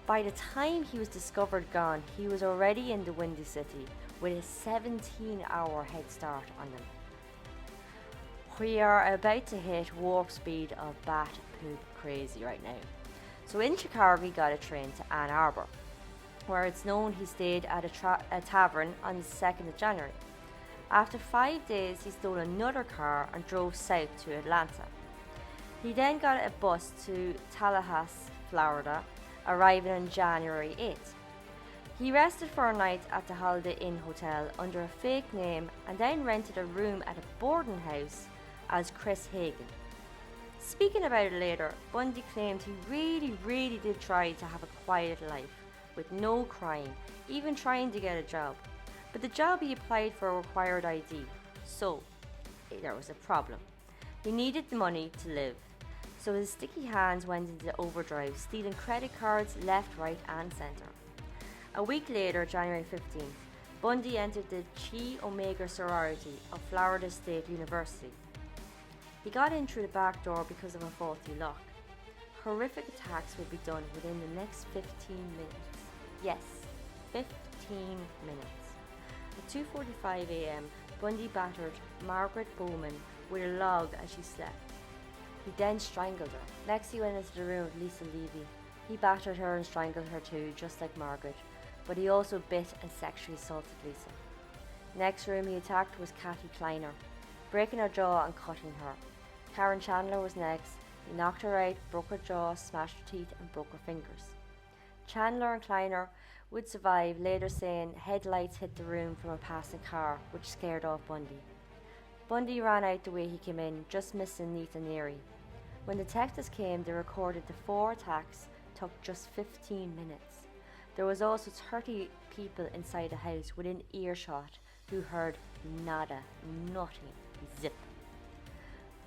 By the time he was discovered gone, he was already in the Windy City with a 17-hour head start on them. We are about to hit warp speed of bat poop crazy right now. So in Chicago, he got a train to Ann Arbor, where it's known he stayed at a tavern on the 2nd of January. After 5 days, he stole another car and drove south to Atlanta. He then got a bus to Tallahassee, Florida, arriving on January 8th. He rested for a night at the Holiday Inn Hotel under a fake name and then rented a room at a boarding house as Chris Hagen. Speaking about it later, Bundy claimed he really did try to have a quiet life, with no crime, even trying to get a job. But the job he applied for required ID, so there was a problem. He needed the money to live, so his sticky hands went into overdrive, stealing credit cards left, right and centre. A week later, January 15th, Bundy entered the Chi Omega sorority of Florida State University. He got in through the back door because of a faulty lock. Horrific attacks would be done within the next 15 minutes. Yes, 15 minutes. At 2:45 a.m., Bundy battered Margaret Bowman with a log as she slept. He then strangled her. Next, he went into the room with Lisa Levy. He battered her and strangled her too, just like Margaret, but he also bit and sexually assaulted Lisa. Next room he attacked was Kathy Kleiner, breaking her jaw and cutting her. Karen Chandler was next. He knocked her out, broke her jaw, smashed her teeth and broke her fingers. Chandler and Kleiner would survive, later saying headlights hit the room from a passing car, which scared off Bundy. Bundy ran out the way he came in, just missing Neat and Neary. When detectives came, they recorded the 4 attacks took just 15 minutes. There was also 30 people inside the house within earshot who heard nada, nothing, zip.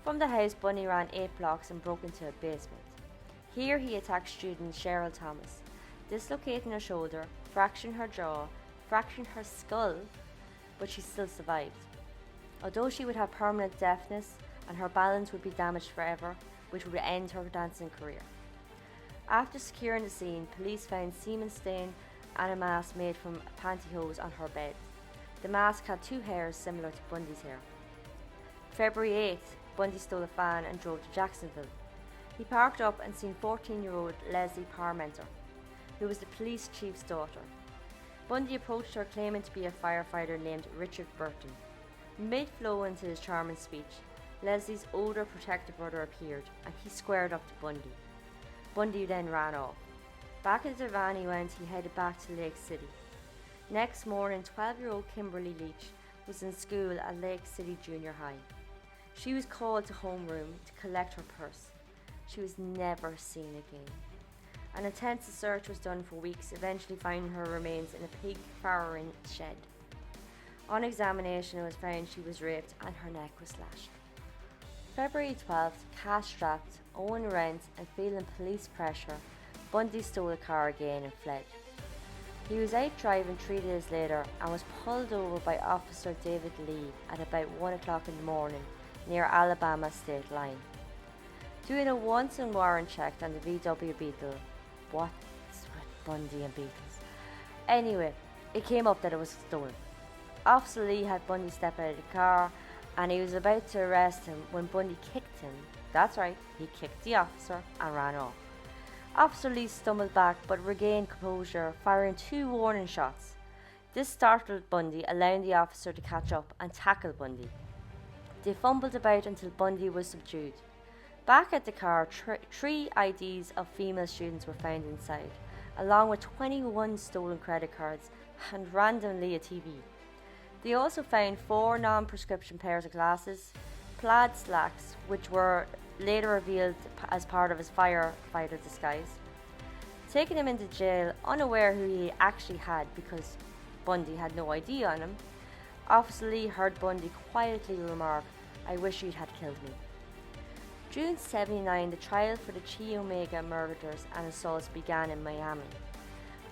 From the house, Bundy ran 8 blocks and broke into a basement. Here he attacked student Cheryl Thomas, dislocating her shoulder, fracturing her jaw, fracturing her skull, but she still survived. Although she would have permanent deafness and her balance would be damaged forever, which would end her dancing career. After securing the scene, police found semen stain and a mask made from pantyhose on her bed. The mask had 2 hairs similar to Bundy's hair. February 8th, Bundy stole a van and drove to Jacksonville. He parked up and seen 14-year-old Leslie Parmenter, who was the police chief's daughter. Bundy approached her claiming to be a firefighter named Richard Burton. Mid-flow into his charming speech, Leslie's older protective brother appeared, and he squared up to Bundy. Bundy then ran off. Back into the van he went. He headed back to Lake City. Next morning, 12-year-old Kimberly Leach was in school at Lake City Junior High. She was called to homeroom to collect her purse. She was never seen again. An intensive search was done for weeks, eventually finding her remains in a pig farrowing shed. On examination, it was found she was raped and her neck was slashed. February 12th, cash-strapped, owing rent and feeling police pressure, Bundy stole a car again and fled. He was out driving 3 days later and was pulled over by Officer David Lee at about 1 o'clock in the morning near Alabama state line. Doing a once-in warrant check on the VW Beetle. What's with Bundy and Beetles? Anyway, it came up that it was stolen. Officer Lee had Bundy step out of the car and he was about to arrest him when Bundy kicked him. That's right, he kicked the officer and ran off. Officer Lee stumbled back but regained composure, firing 2 warning shots. This startled Bundy, allowing the officer to catch up and tackle Bundy. They fumbled about until Bundy was subdued. Back at the car, 3 IDs of female students were found inside, along with 21 stolen credit cards and randomly a TV. They also found 4 non-prescription pairs of glasses, plaid slacks, which were later revealed as part of his firefighter disguise. Taking him into jail, unaware who he actually had because Bundy had no ID on him, Officer Lee heard Bundy quietly remark, "I wish you'd had killed me." June 1979, the trial for the Chi Omega murders and assaults began in Miami.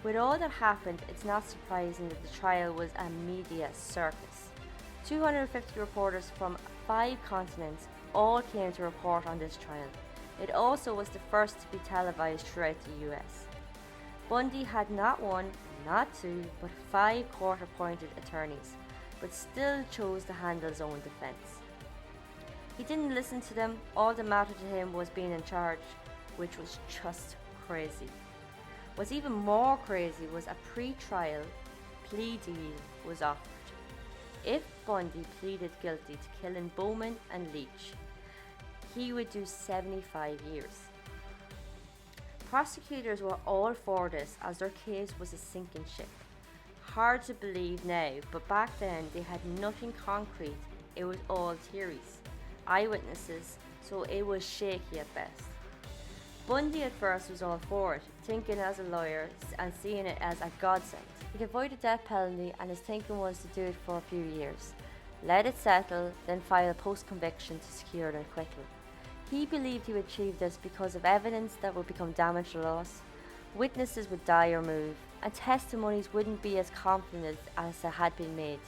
With all that happened, it's not surprising that the trial was a media circus. 250 reporters from 5 continents all came to report on this trial. It also was the first to be televised throughout the US. Bundy had not 1, not 2, but 5 court-appointed attorneys, but still chose to handle his own defence. He didn't listen to them. All that mattered to him was being in charge, which was just crazy. What's even more crazy was a pre-trial plea deal was offered. If Bundy pleaded guilty to killing Bowman and Leach, he would do 75 years. Prosecutors were all for this as their case was a sinking ship. Hard to believe now, but back then they had nothing concrete. It was all theories, eyewitnesses, so it was shaky at best. Bundy at first was all for it, thinking as a lawyer and seeing it as a godsend. He could avoid the death penalty and his thinking was to do it for a few years. Let it settle, then file a post-conviction to secure an acquittal. He believed he would achieve this because of evidence that would become damaged or lost, witnesses would die or move, and testimonies wouldn't be as confident as they had been made.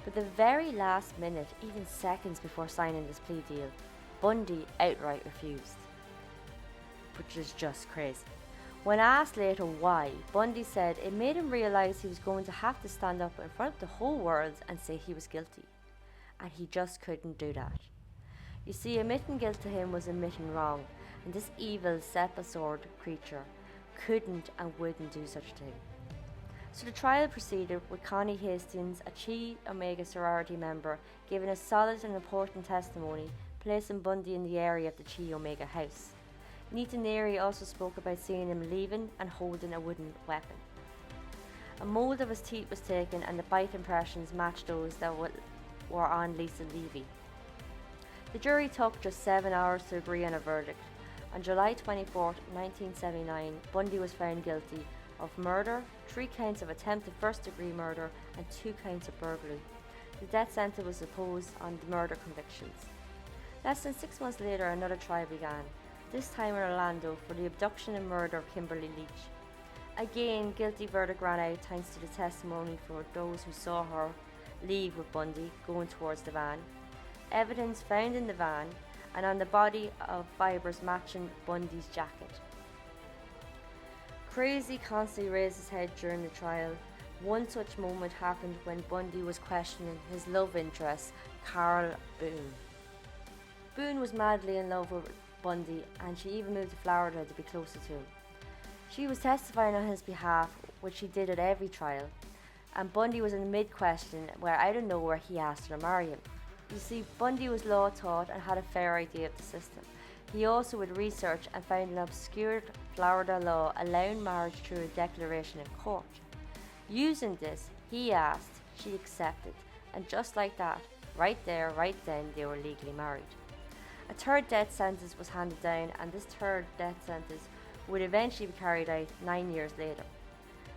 But the very last minute, even seconds before signing this plea deal, Bundy outright refused. Which is just crazy. When asked later why, Bundy said it made him realise he was going to have to stand up in front of the whole world and say he was guilty. And he just couldn't do that. You see, admitting guilt to him was admitting wrong, and this evil, sepulchred creature couldn't and wouldn't do such a thing. So the trial proceeded with Connie Hastings, a Chi Omega sorority member, giving a solid and important testimony, placing Bundy in the area of the Chi Omega house. Nita Neary also spoke about seeing him leaving and holding a wooden weapon. A mould of his teeth was taken and the bite impressions matched those that were on Lisa Levy. The jury took just 7 hours to agree on a verdict. On July 24, 1979, Bundy was found guilty of murder, 3 counts of attempted first-degree murder and 2 counts of burglary. The death sentence was imposed on the murder convictions. Less than 6 months later, another trial began, this time in Orlando for the abduction and murder of Kimberly Leach. Again, guilty verdict ran out thanks to the testimony for those who saw her leave with Bundy going towards the van. Evidence found in the van and on the body of fibres matching Bundy's jacket. Crazy constantly raised his head during the trial. One such moment happened when Bundy was questioning his love interest, Carol Boone. Boone was madly in love with Bundy and she even moved to Florida to be closer to him. She was testifying on his behalf, which she did at every trial. and Bundy was in mid-question where out of nowhere he asked her to marry him. You see, Bundy was law taught and had a fair idea of the system. He also would research and found an obscure Florida law allowing marriage through a declaration in court. Using this, he asked, she accepted, and just like that, right there, right then, they were legally married. A third death sentence was handed down, and this third death sentence would eventually be carried out 9 years later.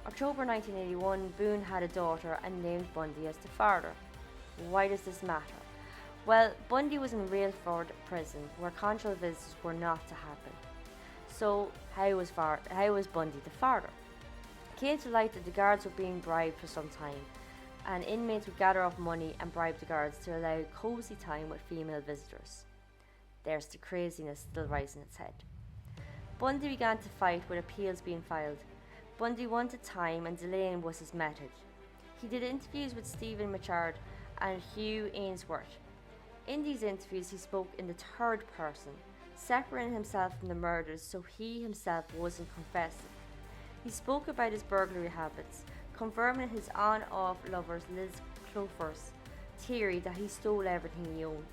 October 1981, Boone had a daughter and named Bundy as the father. Why does this matter? Well, Bundy was in Railford prison, where conjugal visits were not to happen. So, how was Bundy the father? It came to light that the guards were being bribed for some time, and inmates would gather up money and bribe the guards to allow cosy time with female visitors. There's the craziness still rising its head. Bundy began to fight with appeals being filed. Bundy wanted time, and delaying was his method. He did interviews with Stephen Machard and Hugh Ainsworth. In these interviews, he spoke in the third person, separating himself from the murders so he himself wasn't confessing. He spoke about his burglary habits, confirming his on-off lover Liz Clover's theory that he stole everything he owned.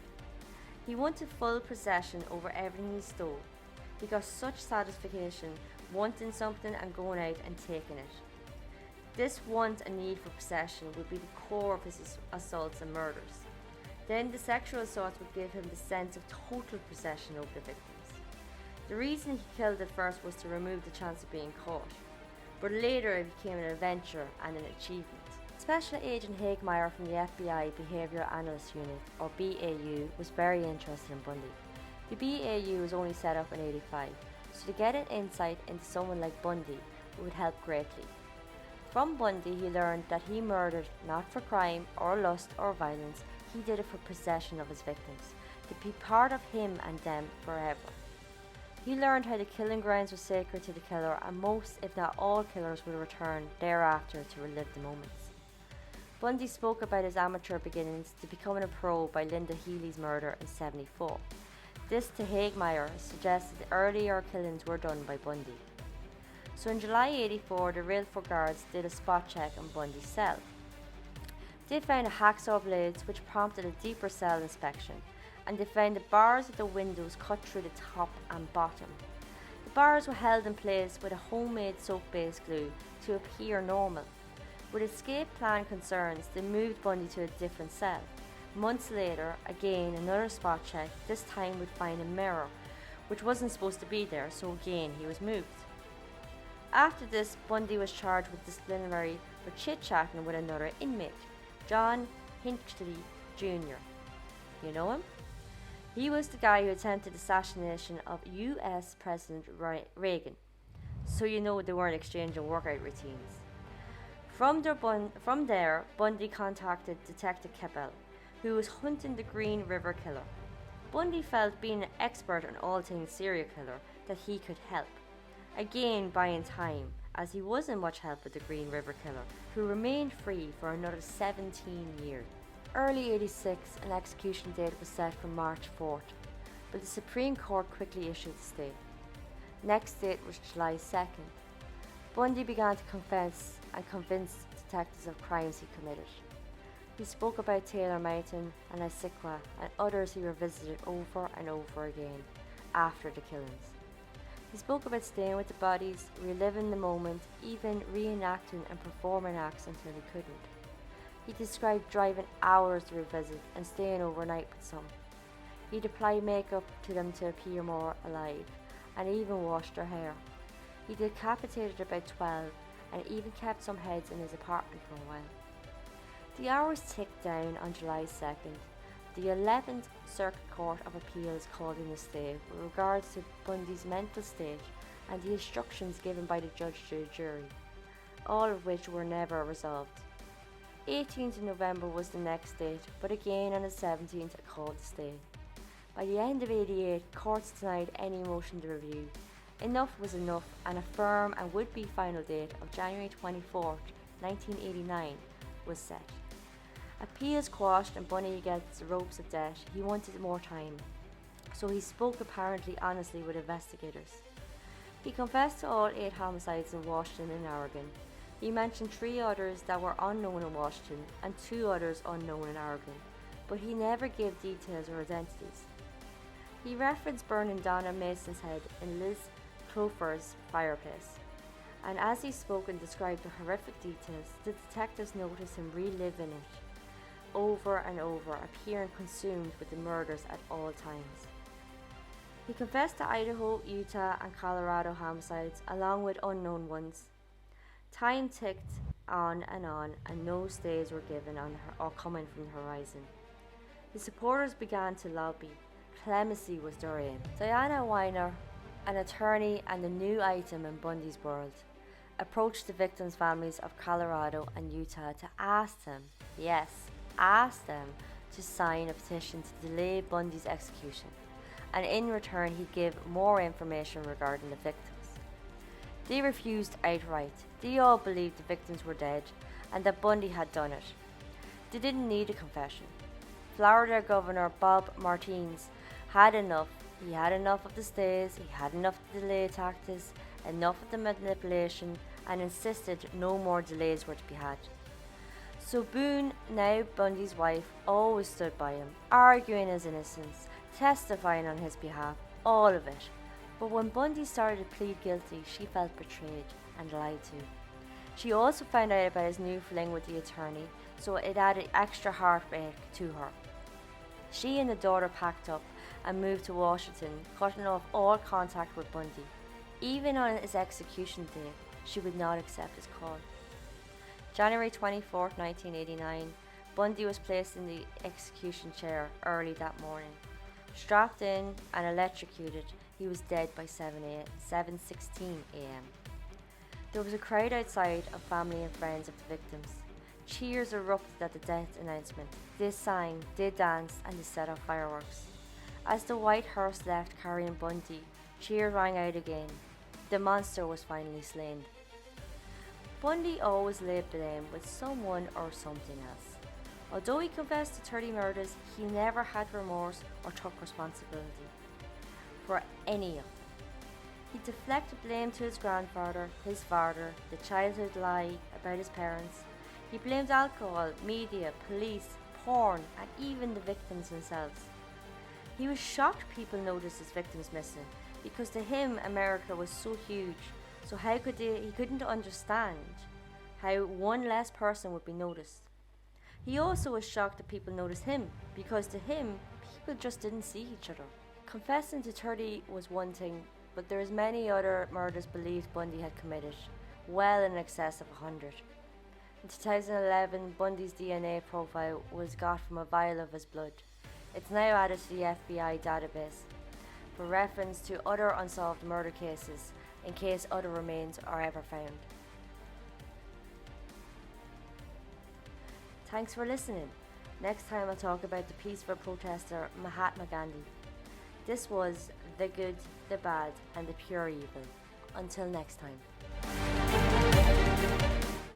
He wanted full possession over everything he stole. He got such satisfaction wanting something and going out and taking it. This want and need for possession would be the core of his assaults and murders. Then the sexual assaults would give him the sense of total possession over the victims. The reason he killed at first was to remove the chance of being caught, but later it became an adventure and an achievement. Special Agent Hagemeyer from the FBI Behavioral Analyst Unit, or BAU, was very interested in Bundy. The BAU was only set up in '85, so to get an insight into someone like Bundy would help greatly. From Bundy he learned that he murdered not for crime or lust or violence, he did it for possession of his victims, to be part of him and them forever. He learned how the killing grounds were sacred to the killer, and most, if not all, killers will return thereafter to relive the moments. Bundy spoke about his amateur beginnings to becoming a pro by Linda Healy's murder in '74. This, to Hagemeyer, suggested the earlier killings were done by Bundy. So in July '84, the Railford guards did a spot check on Bundy's cell. They found a hacksaw blades which prompted a deeper cell inspection, and they found the bars of the windows cut through the top and bottom. The bars were held in place with a homemade soap-based glue to appear normal. With escape plan concerns, they moved Bundy to a different cell. Months later, again another spot check, this time would find a mirror, which wasn't supposed to be there, so again he was moved. After this, Bundy was charged with disciplinary for chit-chatting with another inmate, John Hinckley Jr. You know him? He was the guy who attempted assassination of US President Reagan, so you know they weren't exchanging workout routines. From there, Bundy contacted Detective Campbell, who was hunting the Green River Killer. Bundy felt, being an expert on all things serial killer, that he could help. Again, buying time, as he wasn't much help with the Green River Killer, who remained free for another 17 years. Early '86, an execution date was set for March 4th, but the Supreme Court quickly issued a stay. Next date was July 2nd. Bundy began to confess and convince detectives of crimes he committed. He spoke about Taylor Mountain and Issaquah and others he revisited over and over again after the killings. He spoke about staying with the bodies, reliving the moment, even reenacting and performing acts until he couldn't. He described driving hours to revisit and staying overnight with some. He'd apply makeup to them to appear more alive, and even washed their hair. He decapitated about 12 and even kept some heads in his apartment for a while. The hours ticked down on July 2nd. The 11th Circuit Court of Appeals called in a stay with regards to Bundy's mental state and the instructions given by the judge to the jury, all of which were never resolved. 18th of November was the next date, but again on the 17th it called a stay. By the end of '88, courts denied any motion to review. Enough was enough, and a firm and would-be final date of January 24th, 1989 was set. Appeals quashed and Bundy against the ropes of death. He wanted more time, so he spoke apparently honestly with investigators. He confessed to all 8 homicides in Washington and Oregon. He mentioned 3 others that were unknown in Washington and 2 others unknown in Oregon, but he never gave details or identities. He referenced burning Donna Mason's head in Liz Clover's fireplace, and as he spoke and described the horrific details, the detectives noticed him reliving it over and over, appearing consumed with the murders at all times. He confessed to Idaho, Utah, and Colorado homicides, along with unknown ones. Time ticked on, and no stays were given or coming from the horizon. His supporters began to lobby. Clemency was their aim. Diana Weiner, an attorney and a new item in Bundy's world, approached the victims' families of Colorado and Utah to ask them to sign a petition to delay Bundy's execution, and in return he'd give more information regarding the victims. They refused outright. They all believed the victims were dead and that Bundy had done it. They didn't need a confession. Florida Governor Bob Martinez had enough. He had enough of the stays, he had enough of the delay tactics, enough of the manipulation, and insisted no more delays were to be had. So Boone, now Bundy's wife, always stood by him, arguing his innocence, testifying on his behalf, all of it. But when Bundy started to plead guilty, she felt betrayed and lied to. She also found out about his new fling with the attorney, so it added extra heartbreak to her. She and the daughter packed up and moved to Washington, cutting off all contact with Bundy. Even on his execution day, she would not accept his call. January 24, 1989, Bundy was placed in the execution chair early that morning. Strapped in and electrocuted, he was dead by 7:16 a.m. There was a crowd outside of family and friends of the victims. Cheers erupted at the death announcement. They sang, they danced, and they set off fireworks. As the white hearse left carrying Bundy, cheers rang out again. The monster was finally slain. Bundy always laid blame with someone or something else. Although he confessed to 30 murders, he never had remorse or took responsibility for any of them. He deflected blame to his grandfather, his father, the childhood lie about his parents. He blamed alcohol, media, police, porn, and even the victims themselves. He was shocked people noticed his victims missing, because to him America was so huge, so he couldn't understand how one less person would be noticed. He also was shocked that people noticed him, because to him, people just didn't see each other. Confessing to 30 was one thing, but there is many other murders believed Bundy had committed, well in excess of 100. In 2011, Bundy's DNA profile was got from a vial of his blood. It's now added to the FBI database for reference to other unsolved murder cases in case other remains are ever found. Thanks for listening. Next time I'll talk about the peaceful protester Mahatma Gandhi. This was The Good, the Bad, and the Pure Evil. Until next time.